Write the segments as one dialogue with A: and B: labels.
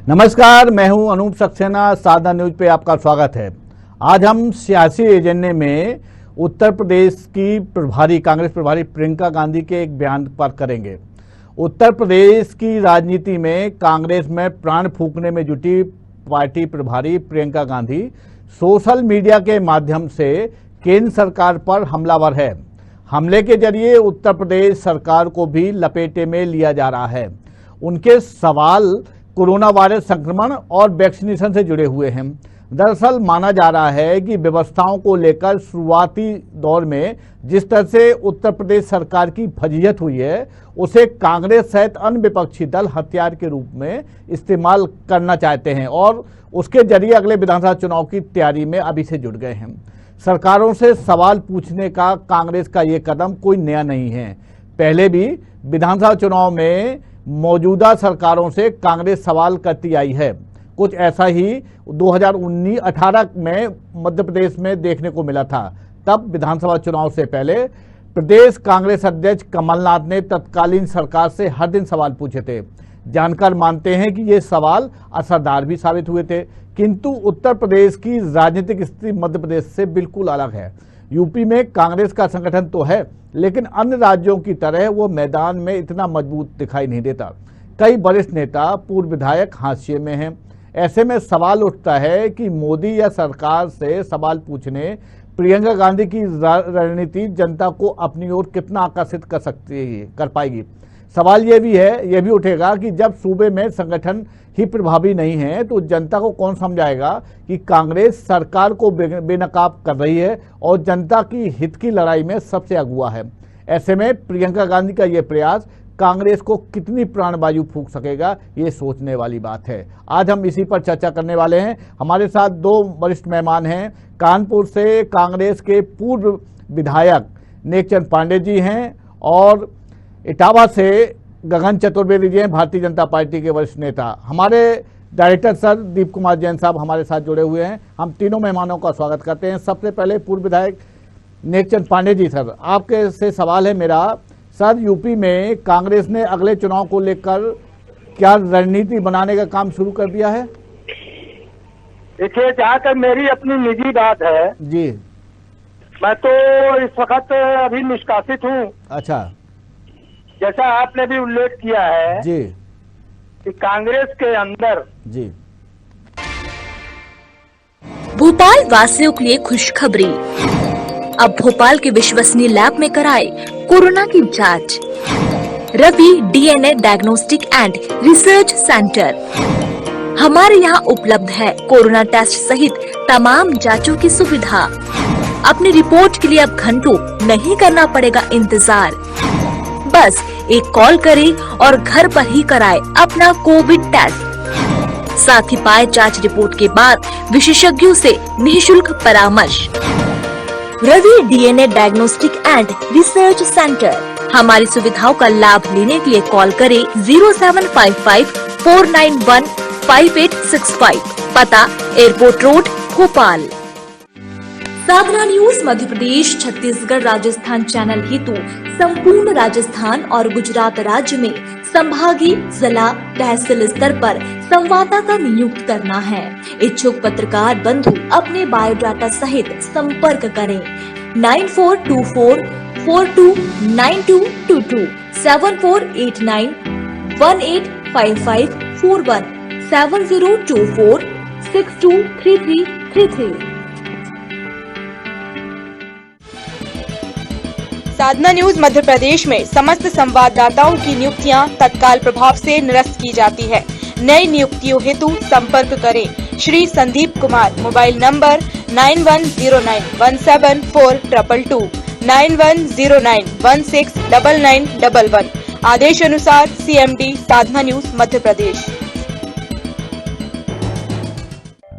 A: नमस्कार, मैं हूं अनूप सक्सेना। साधना न्यूज पे आपका स्वागत है। आज हम सियासी एजेंडे में उत्तर प्रदेश की कांग्रेस प्रभारी प्रियंका गांधी के एक बयान पर करेंगे। उत्तर प्रदेश की राजनीति में कांग्रेस में प्राण फूंकने में जुटी पार्टी प्रभारी प्रियंका गांधी सोशल मीडिया के माध्यम से केंद्र सरकार पर हमलावर है। हमले के जरिए उत्तर प्रदेश सरकार को भी लपेटे में लिया जा रहा है। उनके सवाल कोरोना वायरस संक्रमण और वैक्सीनेशन से जुड़े हुए हैं। दरअसल माना जा रहा है कि व्यवस्थाओं को लेकर शुरुआती दौर में जिस तरह से उत्तर प्रदेश सरकार की फजीहत हुई है, उसे कांग्रेस सहित अन्य विपक्षी दल हथियार के रूप में इस्तेमाल करना चाहते हैं और उसके जरिए अगले विधानसभा चुनाव की तैयारी में अभी से जुट गए हैं। सरकारों से सवाल पूछने का कांग्रेस का ये कदम कोई नया नहीं है। पहले भी विधानसभा चुनाव में मौजूदा सरकारों से कांग्रेस सवाल करती आई है। कुछ ऐसा ही 2018 में मध्य प्रदेश में देखने को मिला था। तब विधानसभा चुनाव से पहले प्रदेश कांग्रेस अध्यक्ष कमलनाथ ने तत्कालीन सरकार से हर दिन सवाल पूछे थे। जानकार मानते हैं कि ये सवाल असरदार भी साबित हुए थे, किंतु उत्तर प्रदेश की राजनीतिक स्थिति मध्य प्रदेश से बिल्कुल अलग है। यूपी में कांग्रेस का संगठन तो है, लेकिन अन्य राज्यों की तरह वो मैदान में इतना मजबूत दिखाई नहीं देता। कई वरिष्ठ नेता, पूर्व विधायक हाशिए में हैं। ऐसे में सवाल उठता है कि मोदी या सरकार से सवाल पूछने प्रियंका गांधी की रणनीति जनता को अपनी ओर कितना आकर्षित कर पाएगी। सवाल ये भी उठेगा कि जब सूबे में संगठन ही प्रभावी नहीं है तो जनता को कौन समझाएगा कि कांग्रेस सरकार को बेनकाब कर रही है और जनता की हित की लड़ाई में सबसे अगुआ है। ऐसे में प्रियंका गांधी का ये प्रयास कांग्रेस को कितनी प्राणवायु फूंक सकेगा, ये सोचने वाली बात है। आज हम इसी पर चर्चा करने वाले हैं। हमारे साथ दो वरिष्ठ मेहमान हैं। कानपुर से कांग्रेस के पूर्व विधायक नेकचंद पांडे जी हैं और इटावा से गगन चतुर्वेदी जी हैं, भारतीय जनता पार्टी के वरिष्ठ नेता। हमारे डायरेक्टर सर दीप कुमार जैन साहब हमारे साथ जुड़े हुए हैं। हम तीनों मेहमानों का स्वागत करते हैं। सबसे पहले पूर्व विधायक नेकचंद पांडे जी, सर आपके से सवाल है मेरा। सर, यूपी में कांग्रेस ने अगले चुनाव को लेकर क्या रणनीति बनाने का काम शुरू कर दिया है?
B: देखिए, जहाँ तक मेरी अपनी निजी बात है
A: जी,
B: मैं तो इस वक्त अभी निष्कासित हूँ।
A: अच्छा,
B: जैसा आपने भी उल्लेख किया है
A: जी
B: कि कांग्रेस के अंदर
A: जी।
C: भोपाल वासियों के लिए खुशखबरी। अब भोपाल के विश्वसनीय लैब में कराए कोरोना की जांच। Ravi DNA diagnostic and research centre. हमारे यहाँ उपलब्ध है कोरोना टेस्ट सहित तमाम जांचों की सुविधा। अपनी रिपोर्ट के लिए अब घंटों नहीं करना पड़ेगा इंतजार। बस एक कॉल करें और घर पर ही कराए अपना कोविड टेस्ट। साथ ही पाए जांच रिपोर्ट के बाद विशेषज्ञों से निःशुल्क परामर्श। Ravi DNA diagnostic and research centre. हमारी सुविधाओं का लाभ लेने के लिए कॉल करें 0755 491 5865। पता एयरपोर्ट रोड, भोपाल। साधना न्यूज मध्य प्रदेश, छत्तीसगढ़, राजस्थान चैनल हेतु संपूर्ण राजस्थान और गुजरात राज्य में संभागीय, जिला, तहसील स्तर पर संवाददाता नियुक्त करना है। इच्छुक पत्रकार बंधु अपने बायोडाटा सहित संपर्क करें 9424429222 7489 185541 7024 623333।
D: साधना न्यूज मध्य प्रदेश में समस्त संवाददाताओं की नियुक्तियां तत्काल प्रभाव से निरस्त की जाती है। नई नियुक्तियों हेतु संपर्क करें श्री संदीप कुमार। Mobile number 9109174222 9109169911। आदेश अनुसार सीएमडी साधना न्यूज मध्य प्रदेश।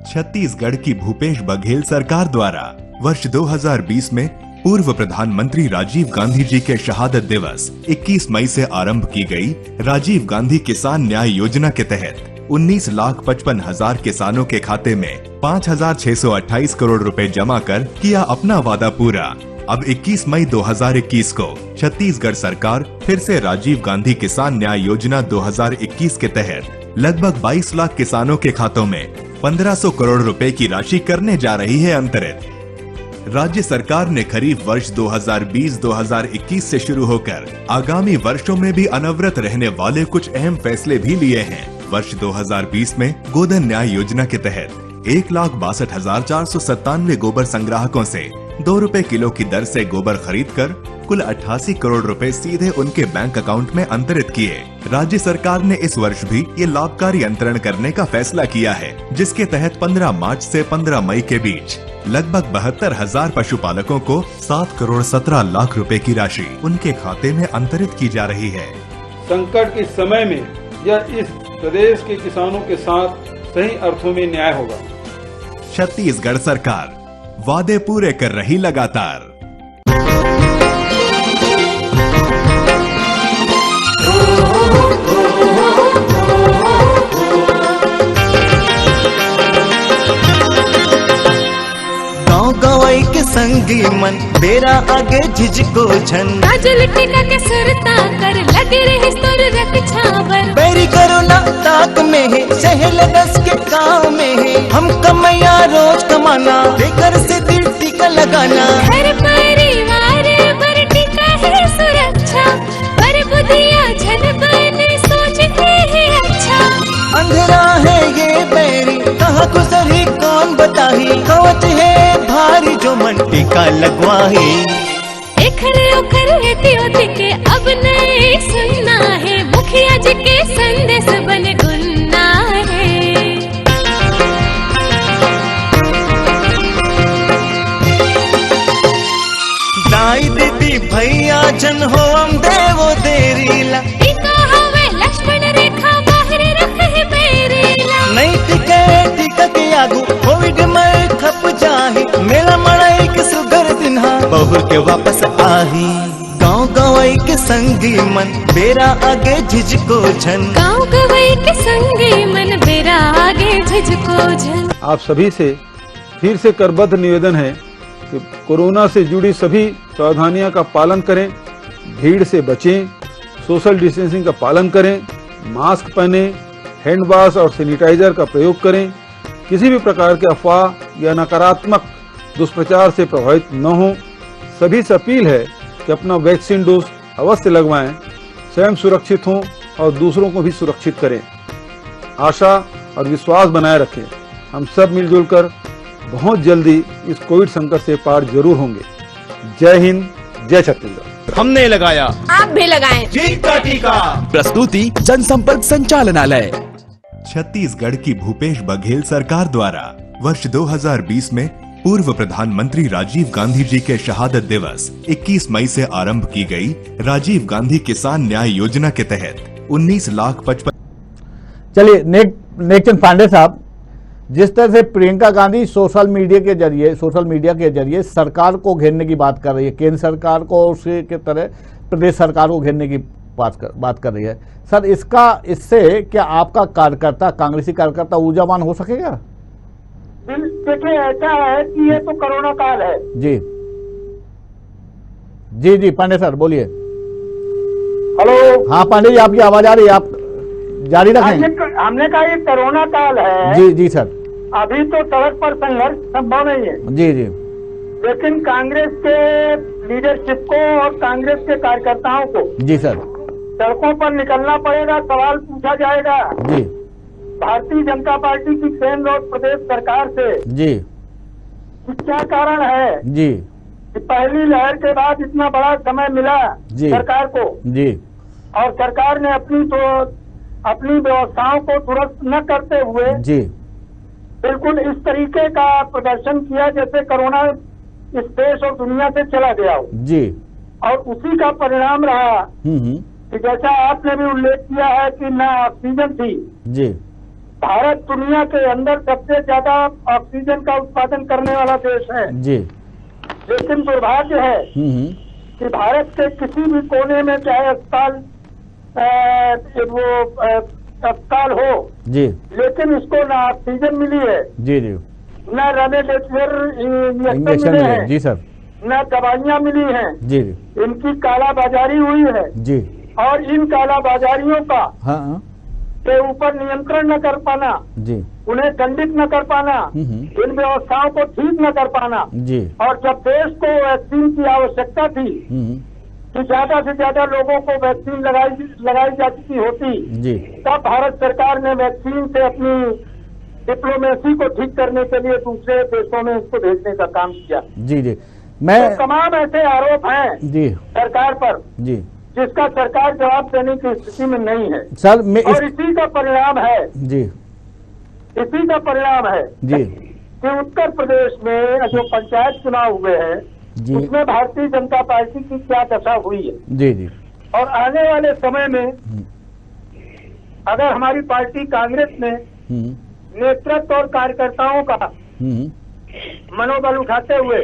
E: छत्तीसगढ़ की भूपेश बघेल सरकार द्वारा वर्ष 2020 में पूर्व प्रधानमंत्री राजीव गांधी जी के शहादत दिवस 21 मई से आरंभ की गई राजीव गांधी किसान न्याय योजना के तहत 19,55,000 किसानों के खाते में 5,628 करोड़ रुपए जमा कर किया अपना वादा पूरा। अब 21 मई 2021 को छत्तीसगढ़ सरकार फिर से राजीव गांधी किसान न्याय योजना 2021 के तहत लगभग 22 लाख किसानों के खातों में 1500 करोड़ रुपए की राशि करने जा रही है अंतरित। राज्य सरकार ने खरीफ वर्ष 2020-2021 से शुरू होकर आगामी वर्षों में भी अनवरत रहने वाले कुछ अहम फैसले भी लिए हैं। वर्ष 2020 में गोधन न्याय योजना के तहत 1,62,497 गोबर संग्राहकों से 2 रुपए किलो की दर से गोबर खरीदकर कुल 88 करोड़ रुपए सीधे उनके बैंक अकाउंट में अंतरित किए। राज्य सरकार ने इस वर्ष भी ये लाभकारी अंतरण करने का फैसला किया है, जिसके तहत 15 मार्च से 15 मई के बीच लगभग 72,000 पशुपालकों को 7 करोड़ 17 लाख रुपए की राशि उनके खाते में अंतरित की जा रही है।
F: संकट के समय में यह इस प्रदेश के किसानों के साथ सही अर्थों में न्याय होगा।
E: छत्तीसगढ़ सरकार वादे पूरे कर रही लगातार।
G: गवाई के संगी मन बेरा आगे झिझको झन
H: काजल टीका के सुरता कर लगे रही सुर रक्षावर
G: बेरी करो ना ताक में है सहल दस के काम में है हम कमैया रोज कमाना लेकर से दिल टीका लगाना
H: घर परिवार पर टीका है सुरक्षा पर बुधिया जन बने सोचते हैं अच्छा।
G: अंधेरा है ये बेरी कहाँ गुजरी कौन बताही कवच है भारी जो मन टीका लगवाही।
H: एखरे ओखर होती के अब नए सुनना है मुखिया जी के संदेश बने गुन्ना है।
G: दाई दीदी भैया जन हो हम देवो देरीला
H: टीका हवे लक्ष्मण रेखा बाहर रखे बेरीला
G: नहीं टिके टीका के आगू कोविड में खप जाही मेला मड़ाई के सुगर दिन्हा बहुर के वापस आही। गाँव गवाई के संगी मन बेरा आगे झिझको झन
H: गाँव गवाई के संगी मन बेरा आगे झिझको झन।
F: आप सभी से फिर से करबद्ध निवेदन है कि कोरोना से जुड़ी सभी सावधानियों का पालन करें, भीड़ से बचें, सोशल डिस्टेंसिंग का पालन करें, मास्क पहने, हैंड वॉश और सैनिटाइजर का प्रयोग करें, किसी भी प्रकार के अफवाह या नकारात्मक दुष्प्रचार से प्रभावित न हो। सभी से अपील है कि अपना वैक्सीन डोज अवश्य लगवाएं, स्वयं सुरक्षित हों और दूसरों को भी सुरक्षित करें। आशा और विश्वास बनाए रखें। हम सब मिलजुल कर बहुत जल्दी इस कोविड संकट से पार जरूर होंगे। जय हिंद, जय छत्तीसगढ़।
I: हमने लगाया,
D: आप भी लगाएं।
I: टीका टीका। प्रस्तुति जनसंपर्क संचालनालय।
E: छत्तीसगढ़ की भूपेश बघेल सरकार द्वारा वर्ष 2020 में पूर्व प्रधानमंत्री राजीव गांधी जी के शहादत दिवस 21 मई से आरंभ की गई राजीव गांधी किसान न्याय योजना के तहत 19,55,000।
A: चलिए नेकचंद पांडे साहब, जिस तरह से प्रियंका गांधी सोशल मीडिया के जरिए सरकार को घेरने की बात कर रही है, केंद्र सरकार को उसके के तरह प्रदेश सरकार को घेरने की बात कर रही है, सर इससे क्या आपका कार्यकर्ता, कांग्रेसी कार्यकर्ता ऊर्जावान हो सकेगा?
B: देखिए, ऐसा है कि ये तो कोरोना काल है।
A: जी जी जी पांडे सर बोलिए।
B: हेलो।
A: हाँ पांडे जी, आपकी आवाज आ रही है, आप जारी रखें।
B: हमने कहा ये कोरोना काल है।
A: जी जी सर।
B: अभी तो सड़क पर संघर्ष संभव नहीं है।
A: जी जी।
B: लेकिन कांग्रेस के लीडरशिप को और कांग्रेस के कार्यकर्ताओं को
A: जी सर
B: सड़कों पर निकलना पड़ेगा, सवाल पूछा जाएगा।
A: जी।
B: भारतीय जनता पार्टी की केंद्र और प्रदेश सरकार से
A: जी
B: क्या कारण है
A: जी
B: कि पहली लहर के बाद इतना बड़ा समय मिला
A: जी
B: सरकार को
A: जी,
B: और सरकार ने अपनी व्यवस्थाओं को दुरुस्त न करते हुए
A: जी
B: बिल्कुल इस तरीके का प्रदर्शन किया जैसे कोरोना इस देश और दुनिया से चला गया हो।
A: जी।
B: और उसी का परिणाम रहा कि जैसा आपने भी उल्लेख किया है कि न ऑक्सीजन थी।
A: जी।
B: भारत दुनिया के अंदर सबसे ज्यादा ऑक्सीजन का उत्पादन करने वाला देश है।
A: जी।
B: लेकिन दुर्भाग्य है कि भारत के किसी भी कोने में चाहे अस्पताल हो
A: जी,
B: लेकिन इसको न ऑक्सीजन मिली है,
A: जी जी,
B: न रेमडेसिविर इंजेक्शन
A: इंजेक्शन
B: मिले
A: मिले,
B: हैं,
A: जी सर,
B: न दवाइयाँ मिली हैं।
A: जी
B: इनकी कालाबाजारी हुई है
A: जी।
B: और इन कालाबाजारियों का
A: हाँ
B: के ऊपर नियंत्रण न कर पाना,
A: जी
B: उन्हें दंडित न कर पाना, इन व्यवस्थाओं को ठीक न कर पाना,
A: जी
B: और जब देश को वैक्सीन की आवश्यकता थी कि ज्यादा से ज्यादा लोगों को वैक्सीन लगाई जा चुकी होती,
A: जी
B: तब भारत सरकार ने वैक्सीन से अपनी डिप्लोमेसी को ठीक करने के लिए दूसरे देशों में इसको भेजने का काम किया।
A: जी जी मैं
B: तो तमाम ऐसे आरोप हैं
A: जी
B: सरकार पर
A: जी
B: जिसका सरकार जवाब देने की स्थिति में नहीं है।
A: सर मैं
B: और इसी का परिणाम है,
A: जी
B: इसी का परिणाम है
A: जी
B: कि उत्तर प्रदेश में जो पंचायत चुनाव हुए हैं
A: जी
B: उसमें भारतीय जनता पार्टी की क्या दशा हुई है,
A: जी जी
B: और आने वाले समय में अगर हमारी पार्टी कांग्रेस ने नेतृत्व और कार्यकर्ताओं का मनोबल उठाते हुए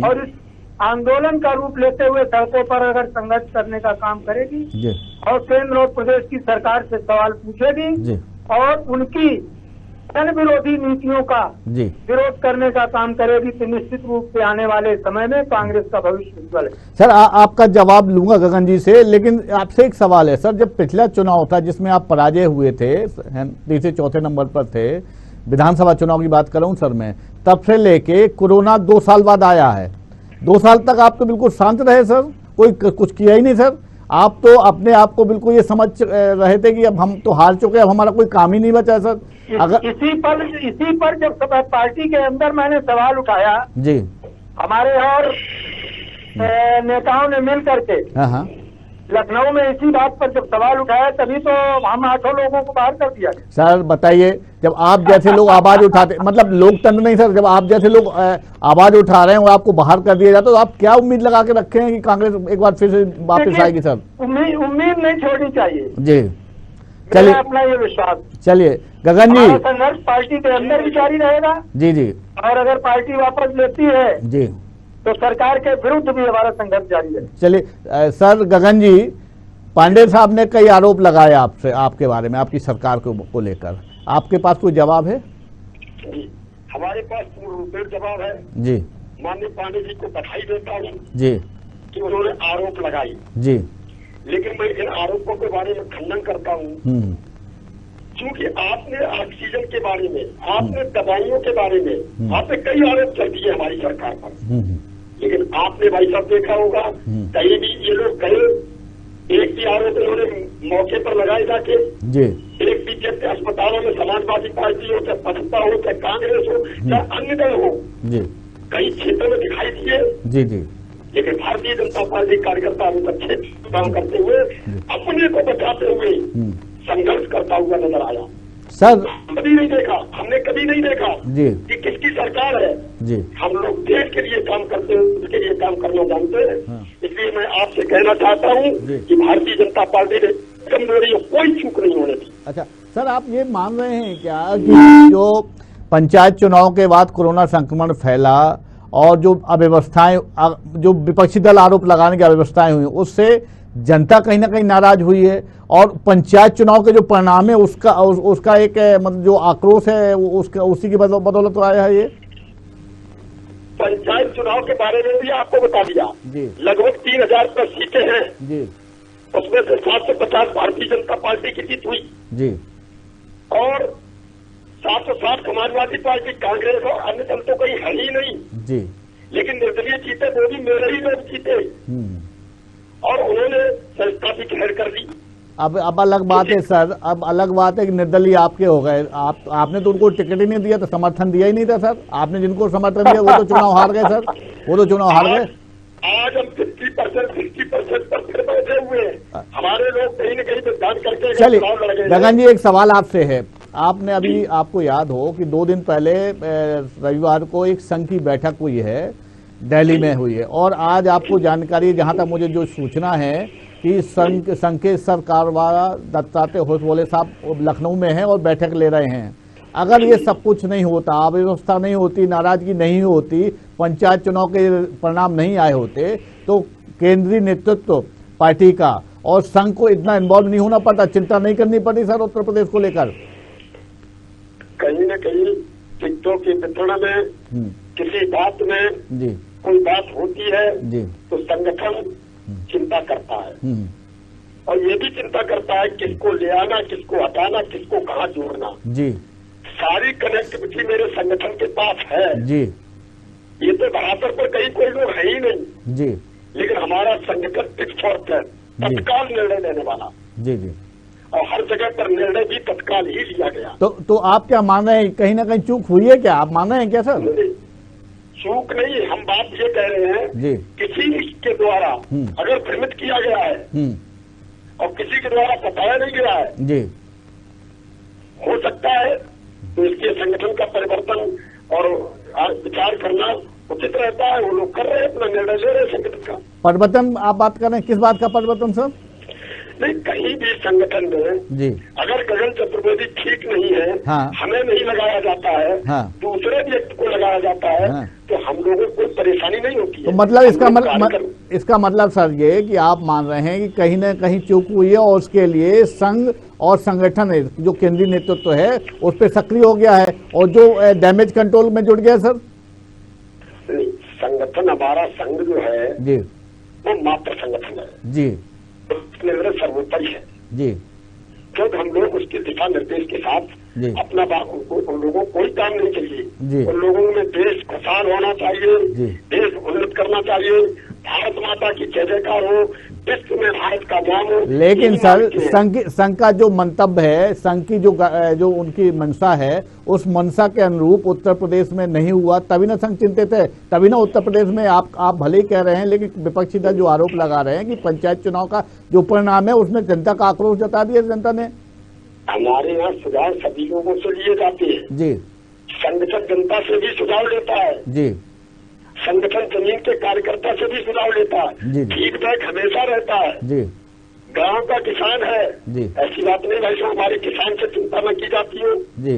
B: और इस आंदोलन का रूप लेते हुए सड़कों पर अगर संघर्ष करने का काम करेगी
A: जी
B: और केंद्र और प्रदेश की सरकार से सवाल पूछेगी
A: जी
B: और उनकी जन विरोधी नीतियों का
A: जी
B: विरोध करने का काम करेगी, तो निश्चित रूप से आने वाले समय में कांग्रेस का भविष्य उज्जवल है।
A: सर आपका जवाब लूंगा गगन जी से, लेकिन आपसे एक सवाल है सर, जब पिछला चुनाव था जिसमें आप पराजय हुए थे, तीसरे चौथे नंबर पर थे, विधानसभा चुनाव की बात कर रहा हूं सर मैं, तब से लेके कोरोना 2 साल बाद आया है। 2 साल तक आप तो बिल्कुल शांत रहे सर, कोई कुछ किया ही नहीं सर। आप तो अपने आप को बिल्कुल ये समझ रहे थे कि अब हम तो हार चुके, अब हमारा कोई काम ही नहीं बचा है सर। अगर
B: इसी पर जब पार्टी के अंदर मैंने सवाल उठाया
A: जी,
B: हमारे और नेताओं ने मिल करके
A: हाँ
B: लखनऊ में इसी बात पर जब सवाल उठाया, तभी तो हम 8 लोगों को बाहर कर दिया।
A: सर बताइए, जब आप जैसे लोग आवाज उठाते, मतलब लोकतंत्र नहीं सर, जब आप जैसे लोग आवाज उठा रहे हैं और आपको बाहर कर दिया जाता, तो आप क्या उम्मीद लगा के रखे हैं कि कांग्रेस एक बार फिर से वापस आएगी सर?
B: उम्मीद नहीं छोड़नी चाहिए
A: जी, चलिए
B: अपना ये विश्वास।
A: चलिए गगन जी,
B: संघर्ष पार्टी के अंदर भी जारी रहेगा
A: जी जी,
B: और अगर पार्टी वापस लेती है
A: जी
B: तो सरकार के विरुद्ध भी हमारा संघर्ष जारी है।
A: चलिए सर, गगन जी, पांडे साहब ने कई आरोप लगाए आपसे, आपके बारे में, आपकी सरकार को लेकर, आपके पास कोई जवाब है?
B: हमारे पास पूर्ण जवाब है
A: जी।
B: माननीय पांडे जी को बधाई देता हूँ
A: जी
B: कि उन्होंने आरोप लगाई,
A: जी,
B: लेकिन मैं इन आरोपों के बारे में खंडन करता हूँ। क्योंकि आपने ऑक्सीजन के बारे में, आपने दवाइयों के बारे में, आपने कई आरोप कर दिए हमारी सरकार पर, लेकिन आपने भाई साहब देखा होगा कहीं भी ये लोग गए, एक भी आरोप इन्होंने मौके पर लगाए जाके
A: जी,
B: एक भी जब अस्पतालों में समाजवादी पार्टी हो, चाहे बसपा हो, चाहे कांग्रेस हो, चाहे अन्य दल हो,
A: जी,
B: कई क्षेत्रों में दिखाई दिए,
A: जी जी,
B: लेकिन भारतीय जनता पार्टी कार्यकर्ता अभी तक काम करते हुए, अपने को बचाते हुए संघर्ष करता हुआ नजर आया।
A: सर
B: कभी नहीं देखा, हमने कभी नहीं देखा
A: जी
B: कि किसकी सरकार है जी, हम लोग देश के लिए काम करते हैं, उसके लिए काम करना जानते हैं। इसलिए मैं आपसे कहना चाहता हूँ कि भारतीय जनता पार्टी ने कमजोरी कोई चूक नहीं होने दी।
A: अच्छा सर, आप ये मान रहे हैं क्या कि जो पंचायत चुनाव के बाद कोरोना संक्रमण फैला और जो अव्यवस्थाएं, जो विपक्षी दल आरोप लगाने की अव्यवस्थाएं हुई, उससे जनता कहीं ना कहीं नाराज हुई है, और पंचायत चुनाव के जो परिणाम है उसका एक मतलब जो आक्रोश है उसका उसी की बदौलत तो आया है। ये
B: पंचायत चुनाव के बारे में भी आपको बता दिया
A: जी,
B: लगभग 3000 पर सीटें हैं
A: जी,
B: उसमें से 750 भारतीय जनता पार्टी की जीत हुई
A: जी,
B: और 760 समाजवादी पार्टी, कांग्रेस और अन्य दल तो कहीं है ही नहीं
A: जी,
B: लेकिन निर्दलीय जीते वो भी मेरे ही लोग जीते और उन्होंने संस्था भी खैर कर दी।
A: अब अलग बात है सर, अब अलग बात है कि निर्दलीय आपके हो गए, आपने तो उनको टिकट ही नहीं दिया, तो समर्थन दिया ही नहीं था सर। आपने जिनको समर्थन दिया वो तो चुनाव हार गए सर, वो तो चुनाव हार गए।
B: आज हम 60% पर फिर बैठे हुए हैं, हमारे लोग कहीं न कहीं दान करके
A: चलिए गगन जी, एक सवाल आपसे है, आपने अभी, आपको याद हो कि 2 दिन पहले रविवार को एक संघ की बैठक हुई है, दिल्ली में हुई है, और आज आपको जानकारी, जहां तक मुझे जो सूचना है कि संघ के सरकारवाला दत्तात्रेय होसबोले साहब लखनऊ में हैं और बैठक ले रहे हैं। अगर ये सब कुछ नहीं होता, अव्यवस्था नहीं होती, नाराजगी नहीं होती, पंचायत चुनाव के परिणाम नहीं आए होते, तो केंद्रीय नेतृत्व पार्टी का और संघ को इतना इन्वॉल्व नहीं होना पड़ता, चिंता नहीं करनी पड़ती सर उत्तर प्रदेश को लेकर?
B: कहीं न कहीं टिकटों के वितरण में, किसी बात में
A: जी, कोई बात होती है जी,
B: तो संगठन चिंता करता है और ये भी चिंता करता है किसको ले आना, किसको हटाना, किसको कहाँ जोड़ना।
A: जी
B: सारी कनेक्टिविटी मेरे संगठन के पास है।
A: जी
B: ये तो धरातल पर कहीं कोई लोग है ही नहीं,
A: जी
B: लेकिन हमारा संगठन टिक फॉर टैट, तत्काल निर्णय लेने वाला,
A: जी जी।
B: और हर जगह पर निर्णय भी तत्काल ही लिया गया।
A: तो आप क्या मान रहे हैं, कहीं ना कहीं चूक हुई है क्या, आप मान रहे हैं क्या सर?
B: नहीं, चूक नहीं, हम बात ये कह रहे हैं
A: जी।
B: किसी के द्वारा अगर भ्रमित किया गया है और किसी के द्वारा बताया नहीं गया है,
A: जी,
B: हो सकता है तो इसके संगठन का परिवर्तन और विचार करना उचित रहता है। वो लोग कर रहे हैं, अपना निर्णय ले रहे हैं संगठन का
A: परिवर्तन। आप बात कर रहे हैं किस बात का परिवर्तन सर?
B: नहीं, कहीं भी संगठन में
A: जी,
B: अगर गगन चतुर्वेदी ठीक नहीं है,
A: हाँ,
B: हमें नहीं लगाया जाता है,
A: हाँ,
B: दूसरे व्यक्ति को लगाया जाता है,
A: हाँ,
B: तो हम लोगों को कोई परेशानी नहीं होती
A: तो
B: है।
A: मतलब
B: हम
A: इसका मतलब सर ये कि आप मान रहे हैं कि कहीं ना कहीं चूक हुई है और उसके लिए संघ और संगठन है, जो केंद्रीय नेतृत्व है उस पर सक्रिय हो गया है और जो डैमेज कंट्रोल में जुड़ गया है सर।
B: नहीं, संगठन हमारा संघ जो है
A: जी,
B: वो मात्र संगठन है
A: जी,
B: निर्णय सर्वोपरि है
A: जी,
B: जब हम लोग उसके दिशा निर्देश के साथ
A: जी,
B: अपना उन लोगों को कोई काम नहीं चाहिए।
A: जी,
B: उन लोगों में देश खुशहाल होना चाहिए,
A: जी,
B: देश उन्नत करना चाहिए, भारत माता की जय जयकार हो, विश्व में भारत का नाम हो।
A: लेकिन सर संघ का जो मंतव्य है, संघ की जो उनकी मंशा है, उस मंशा के अनुरूप उत्तर प्रदेश में नहीं हुआ, तभी ना संघ चिंतित है, तभी ना उत्तर प्रदेश में आप भले ही कह रहे हैं, लेकिन विपक्षी दल जो आरोप लगा रहे हैं कि पंचायत चुनाव का जो परिणाम है उसमें जनता का आक्रोश जता दिया जनता ने।
B: हमारे यहाँ सुझाव सभी लोगों से लिए जाते हैं
A: जी,
B: संगठन जनता से भी सुझाव लेता है
A: जी,
B: संगठन जमीन के कार्यकर्ता से भी सुझाव लेता है,
A: जी,
B: फीडबैक हमेशा रहता है।
A: जी,
B: गांव का किसान है
A: जी,
B: ऐसी बात नहीं भाई साहब, हमारे किसान से चिंता न की जाती हो।
A: जी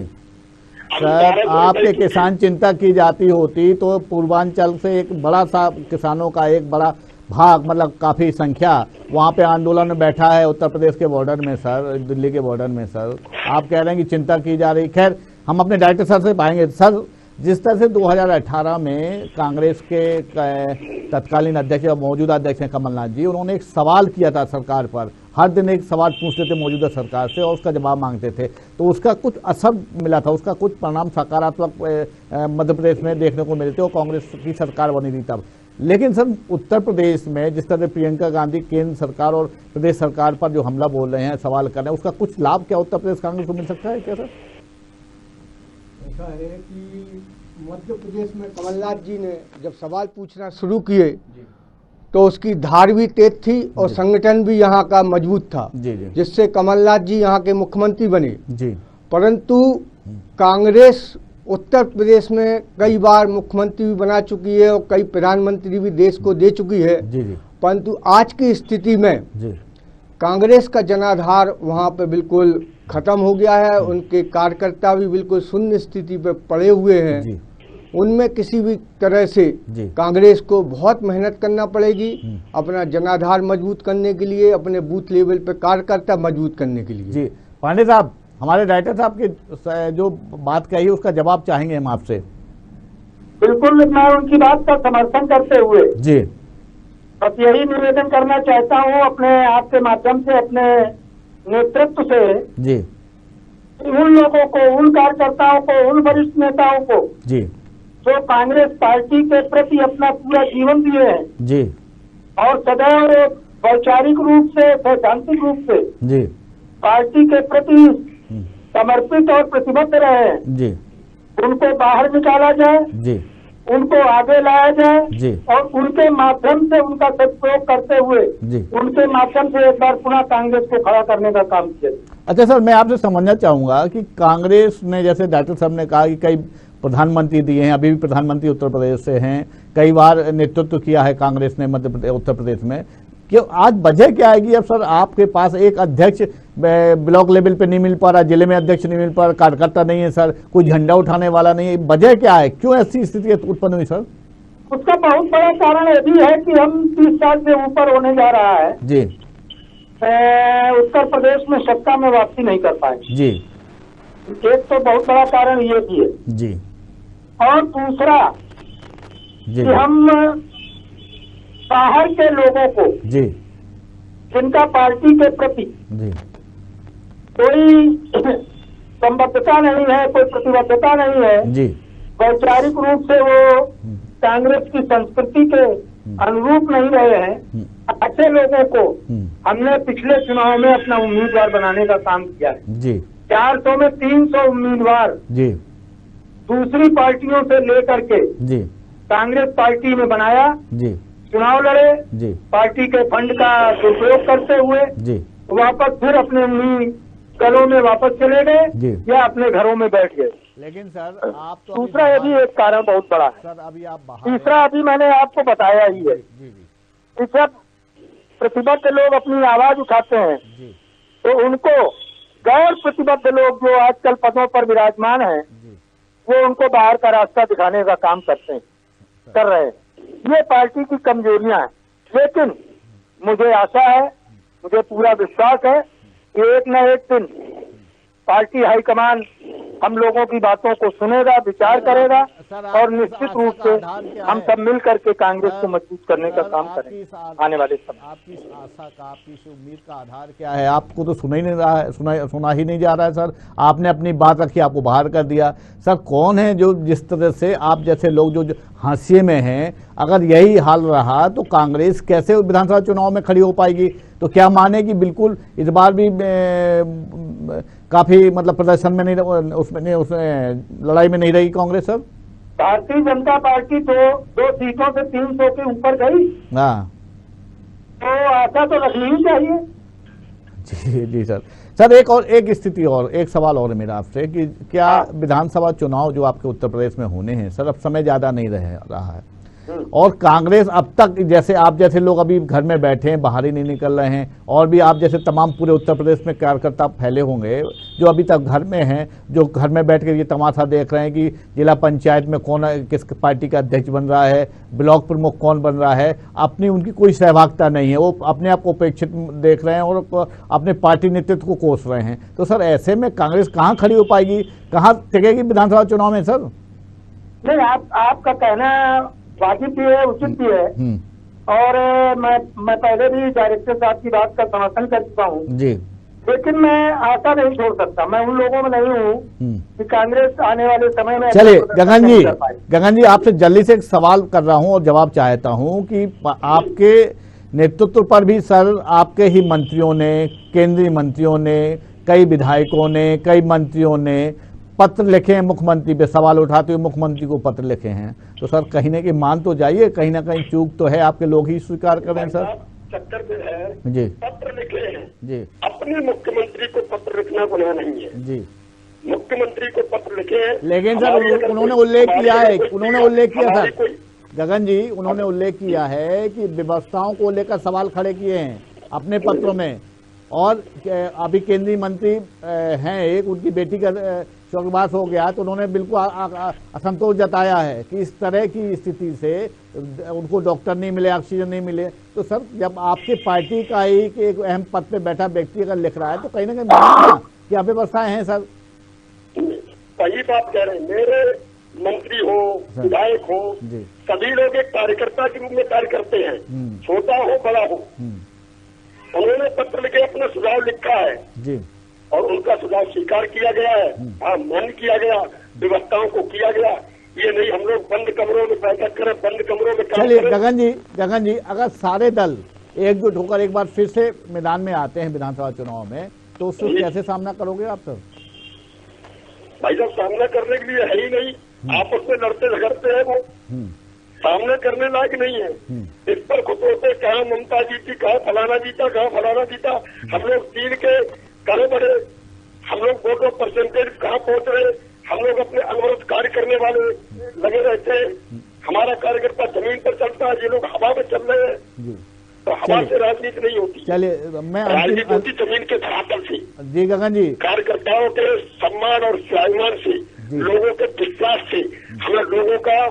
A: सर, आपके किसान चिंता की जाती होती तो पूर्वांचल से एक बड़ा सा किसानों का एक बड़ा भाग, मतलब काफी संख्या वहाँ पे आंदोलन में बैठा है उत्तर प्रदेश के बॉर्डर में सर, दिल्ली के बॉर्डर में सर। आप कह रहे हैं कि चिंता की जा रही। खैर, हम अपने डायरेक्टर सर से पाएंगे। सर, जिस तरह से 2018 में कांग्रेस के तत्कालीन अध्यक्ष या मौजूदा अध्यक्ष हैं कमलनाथ जी, उन्होंने एक सवाल किया था सरकार पर, हर दिन एक सवाल पूछते थे मौजूदा सरकार से और उसका जवाब मांगते थे, तो उसका कुछ असर मिला था, उसका कुछ परिणाम सकारात्मक मध्य प्रदेश में देखने को मिले थे और कांग्रेस की सरकार बनी थी तब। लेकिन सर, उत्तर प्रदेश में जिस तरह प्रियंका गांधी केंद्र सरकार और प्रदेश सरकार पर जो हमला बोल रहे हैं, सवाल कर रहे हैं, उसका कुछ लाभ क्या उत्तर प्रदेश कांग्रेस को मिल सकता है क्या सर?
J: ऐसा है कि मध्य प्रदेश में कमलनाथ जी ने जब सवाल पूछना शुरू किए तो उसकी धार भी तेज थी और संगठन भी यहाँ का मजबूत था, जिससे कमलनाथ जी यहाँ के मुख्यमंत्री बने। परंतु कांग्रेस उत्तर प्रदेश में कई बार मुख्यमंत्री भी बना चुकी है और कई प्रधानमंत्री भी देश को दे चुकी है, परंतु आज की स्थिति में कांग्रेस का जनाधार वहाँ पे बिल्कुल खत्म हो गया है। उनके कार्यकर्ता भी बिल्कुल शून्य स्थिति पे पड़े हुए हैं। उनमें किसी भी तरह से कांग्रेस को बहुत मेहनत करना पड़ेगी अपना जनाधार मजबूत करने के लिए, अपने बूथ लेवल पे कार्यकर्ता मजबूत करने के लिए।
A: जी पांडे साहब, हमारे डायरेक्टर साहब की जो बात कही उसका जवाब चाहेंगे हम आपसे।
K: बिल्कुल, मैं उनकी बात का समर्थन करते हुए
A: जी
K: बस यही निवेदन करना चाहता हूँ अपने आपके माध्यम से, अपने नेतृत्व से,
A: जी,
K: उन लोगों को, उन कार्यकर्ताओं को, उन वरिष्ठ नेताओं को
A: जी
K: जो कांग्रेस पार्टी के प्रति अपना पूरा जीवन दिए हैं
A: जी
K: और सदैव वैचारिक रूप से, सैद्धांतिक रूप से
A: जी
K: पार्टी के प्रति समर्पित और प्रतिबद्ध रहे हैं,
A: जी,
K: उनको बाहर निकाला जाए,
A: जी,
K: उनको आगे लाया जाए
A: जी,
K: और उनके माध्यम से उनका सदुपयोग करते हुए
A: जी,
K: उनके माध्यम से एक बार पुनः कांग्रेस को खड़ा करने का काम किया।
A: अच्छा सर, मैं आपसे समझना चाहूंगा कि कांग्रेस ने, जैसे डॉक्टर साहब ने कहा कि कई प्रधानमंत्री दिए हैं, अभी भी प्रधानमंत्री उत्तर प्रदेश से हैं, कई बार नेतृत्व किया है कांग्रेस ने मध्य प्रदेश उत्तर प्रदेश में, क्यों आज वजह क्या आएगी? अब सर आपके पास एक अध्यक्ष ब्लॉक लेवल पे नहीं मिल पा रहा, जिले में अध्यक्ष नहीं मिल पा रहा, कार्यकर्ता नहीं है सर, कोई झंडा उठाने वाला नहीं है, वजह क्या है, क्यों ऐसी स्थिति उत्पन्न हुई सर?
K: उसका बहुत बड़ा कारण ये भी है कि हम 30 साल से ऊपर होने जा रहा है
A: जी,
K: उत्तर प्रदेश में सत्ता में वापसी नहीं कर पाए
A: जी,
K: एक तो बहुत बड़ा कारण ये भी है
A: जी,
K: और दूसरा
A: जी,
K: कि हम बाहर के लोगों को
A: जी
K: जिनका पार्टी के प्रति
A: जी
K: कोई संबद्धता नहीं है, कोई प्रतिबद्धता नहीं है,
A: जी
K: वैचारिक रूप से वो कांग्रेस की संस्कृति के अनुरूप नहीं रहे हैं, ऐसे लोगों को हमने पिछले चुनाव में अपना उम्मीदवार बनाने का काम किया है।
A: जी
K: 400 में 300 उम्मीदवार
A: जी
K: दूसरी पार्टियों से लेकर के
A: जी
K: कांग्रेस पार्टी में बनाया,
A: जी
K: चुनाव लड़े,
A: जी
K: पार्टी के फंड का दुरुपयोग करते हुए
A: जी
K: वापस फिर अपने उन्हीं दलों में वापस चले
A: जी।
K: गए या अपने घरों में बैठ गए।
A: लेकिन सर आप तो अभी
K: दूसरा ये भी एक कारण बहुत बड़ा है।
A: सर अभी आप बाहर
K: तीसरा अभी मैंने आपको बताया ही है
A: जी जी
K: कि जब प्रतिबद्ध लोग अपनी आवाज उठाते हैं
A: जी
K: तो उनको गैर प्रतिबद्ध लोग जो आजकल पदों पर विराजमान हैं
A: जी
K: वो उनको बाहर का रास्ता दिखाने का काम कर रहे हैं। ये पार्टी की कमजोरियां हैं, लेकिन मुझे आशा है, मुझे पूरा विश्वास है कि एक न एक दिन पार्टी हाईकमान हम लोगों की बातों को सुनेगा, विचार करेगा और निश्चित रूप से हम सब मिल करके कांग्रेस को मजबूत करने का काम करेंगे आने वाले समय।
A: आपकी इस आशा का, आपकी इस उम्मीद का आधार क्या है? आपको तो सुना ही नहीं रहा है, सुना ही नहीं जा रहा है सर। आपने अपनी बात रखी, आपको बाहर कर दिया। सर कौन है जो जिस तरह से आप जैसे लोग जो हाशिए में हैं, अगर यही हाल रहा तो कांग्रेस कैसे विधानसभा चुनाव में खड़ी हो पाएगी? तो क्या माने कि बिल्कुल इस बार भी काफी मतलब प्रदर्शन में नहीं, उसमें लड़ाई में नहीं रही कांग्रेस? सर
K: भारतीय जनता पार्टी तो 2 सीटों से 300 के ऊपर गई,
A: हाँ
K: तो आशा तो रखनी ही चाहिए।
A: जी जी सर। सर एक स्थिति और एक सवाल और है मेरा आपसे कि क्या विधानसभा चुनाव जो आपके उत्तर प्रदेश में होने हैं सर, अब समय ज्यादा नहीं रहा है और कांग्रेस अब तक जैसे आप जैसे लोग अभी घर में बैठे हैं, बाहर ही नहीं निकल रहे हैं, और भी आप जैसे तमाम पूरे उत्तर प्रदेश में कार्यकर्ता फैले होंगे जो अभी तक घर में हैं, जो घर में बैठ कर ये तमाशा देख रहे हैं कि जिला पंचायत में कौन किस पार्टी का अध्यक्ष बन रहा है, ब्लॉक प्रमुख कौन बन रहा है, अपनी उनकी कोई सहभागिता नहीं है, वो अपने आप को उपेक्षित देख रहे हैं और अपने पार्टी नेतृत्व को कोस रहे हैं। तो सर ऐसे में कांग्रेस कहाँ खड़ी हो पाएगी, कहाँ टिकेगी विधानसभा चुनाव में? सर
K: नहीं, आपका कहना वाजिब भी है, उचित भी है, और मैं पहले भी डायरेक्टर साहब की बात का समर्थन कर चुका हूँ
A: जी,
K: लेकिन मैं आशा नहीं छोड़ सकता। मैं उन लोगों में नहीं हूँ कि कांग्रेस आने वाले समय में।
A: चलिए गगन जी आपसे जल्दी से एक सवाल कर रहा हूँ और जवाब चाहता हूँ कि आपके नेतृत्व पर भी सर आपके ही मंत्रियों ने, केंद्रीय मंत्रियों ने, कई विधायकों ने, कई मंत्रियों ने पत्र लिखे हैं मुख्यमंत्री पे, सवाल उठाते हुए मुख्यमंत्री को पत्र लिखे हैं। तो सर कहीं ना कहीं मान तो जाइए, कहीं ना कहीं चूक तो है, आपके लोग ही स्वीकार करें सर।
B: चक्कर में है
A: जी,
B: पत्र लिखे हैं
A: जी,
B: अपने मुख्यमंत्री को पत्र लिखना गुनाह नहीं है
A: जी,
B: मुख्यमंत्री को पत्र लिखे हैं।
A: लेकिन सर उन्होंने उल्लेख किया है, उन्होंने उल्लेख किया सर गगन जी, उन्होंने उल्लेख किया है कि व्यवस्थाओं को लेकर सवाल खड़े किए हैं अपने पत्रों में, और अभी केंद्रीय मंत्री हैं एक, उनकी बेटी का स्वर्गवास हो गया, तो उन्होंने बिल्कुल असंतोष जताया है कि इस तरह की स्थिति से उनको डॉक्टर नहीं मिले, ऑक्सीजन नहीं मिले। तो सर जब आपकी पार्टी का ही एक अहम पद पे बैठा व्यक्ति अगर लिख रहा है तो कहीं ना कहीं क्या व्यवस्थाएं हैं सर?
B: सही बात कह रहे हैं। मेरे मंत्री हो, विधायक हो, सभी लोग एक कार्यकर्ता के रूप में कार्य करते हैं, छोटा हो बड़ा हो। उन्होंने पत्र लिखे, अपना सुझाव लिखा है
A: जी, और
B: उनका सुझाव स्वीकार किया गया है, मान्य किया गया, व्यवस्थाओं को किया गया। ये नहीं हम लोग बंद कमरों में बैठक करें, बंद कमरों में काम
A: चलिए
B: करें।
A: गगन जी अगर सारे दल एकजुट होकर एक बार फिर से मैदान में आते हैं विधानसभा चुनाव में, तो उससे कैसे सामना करोगे आप सर?
B: भाई साहब सामना करने के लिए है ही नहीं, आपस में लड़ते झगड़ते हैं, वो सामना करने लायक नहीं है। इस पर खुद होते कहाँ ममता जीती, कहाँ फलाना जीता, कहाँ फलाना जीता। हम लोग चीन के कहाँ बढ़े, हम लोग वोटों परसेंटेज कहाँ पहुंच रहे, हम लोग अपने अनवरत कार्य करने वाले लगे रहते हैं। हमारा कार्यकर्ता जमीन पर चलता है, ये लोग हवा में चल रहे हैं। तो हवा से राजनीति नहीं होती।
A: चलिए मैं
B: राजनीति होती जमीन के धरातल से।
A: जी गगन जी,
B: कार्यकर्ताओं के सम्मान और स्वाभिमान से, लोगों के विश्वास से, हमें लोगों का,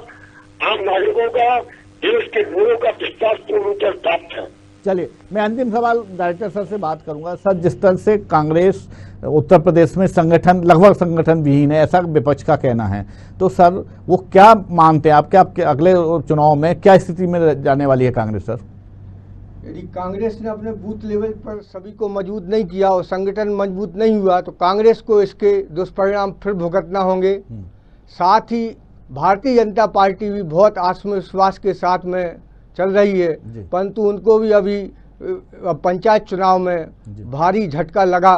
B: आम नागरिकों का, देश के लोगों का विश्वास पूर्ण रूप से प्राप्त है।
A: चलिए मैं अंतिम सवाल डायरेक्टर सर से बात करूंगा। सर जिस तरह से कांग्रेस उत्तर प्रदेश में संगठन लगभग संगठन विहीन है, ऐसा विपक्ष का कहना है, तो सर वो क्या मानते हैं आप, क्या अगले चुनाव में क्या स्थिति में जाने वाली है कांग्रेस? सर
J: यदि कांग्रेस ने अपने बूथ लेवल पर सभी को मजबूत नहीं किया और संगठन मजबूत नहीं हुआ तो कांग्रेस को इसके दुष्परिणाम फिर भुगतना होंगे। साथ ही भारतीय जनता पार्टी भी बहुत आत्मविश्वास के साथ में चल रही है, परंतु उनको भी अभी पंचायत चुनाव में भारी झटका लगा,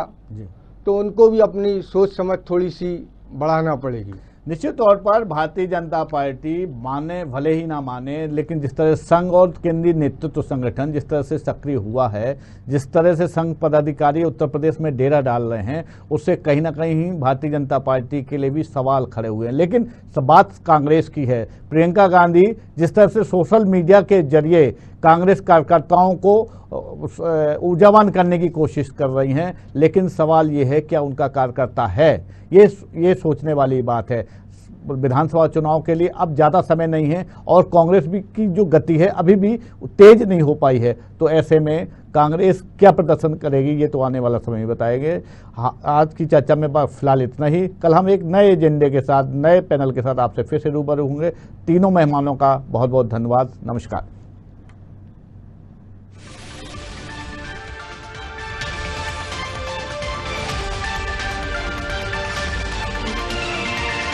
J: तो उनको भी अपनी सोच समझ थोड़ी सी बढ़ाना पड़ेगी।
A: निश्चित तौर पर भारतीय जनता पार्टी माने भले ही ना माने, लेकिन जिस तरह संघ और केंद्रीय नेतृत्व संगठन जिस तरह से सक्रिय हुआ है, जिस तरह से संघ पदाधिकारी उत्तर प्रदेश में डेरा डाल रहे हैं, उससे कहीं ना कहीं भारतीय जनता पार्टी के लिए भी सवाल खड़े हुए हैं। लेकिन बात कांग्रेस की है। प्रियंका गांधी जिस तरह से सोशल मीडिया के जरिए कांग्रेस कार्यकर्ताओं को ऊर्जावान करने की कोशिश कर रही हैं, लेकिन सवाल ये है क्या उनका कार्यकर्ता है, ये सोचने वाली बात है। विधानसभा चुनाव के लिए अब ज़्यादा समय नहीं है और कांग्रेस भी की जो गति है अभी भी तेज नहीं हो पाई है, तो ऐसे में कांग्रेस क्या प्रदर्शन करेगी ये तो आने वाला समय ही बताएंगे। आज की चर्चा में फिलहाल इतना ही। कल हम एक नए एजेंडे के साथ, नए पैनल के साथ आपसे फिर से रूबरू होंगे। तीनों मेहमानों का बहुत बहुत धन्यवाद। नमस्कार।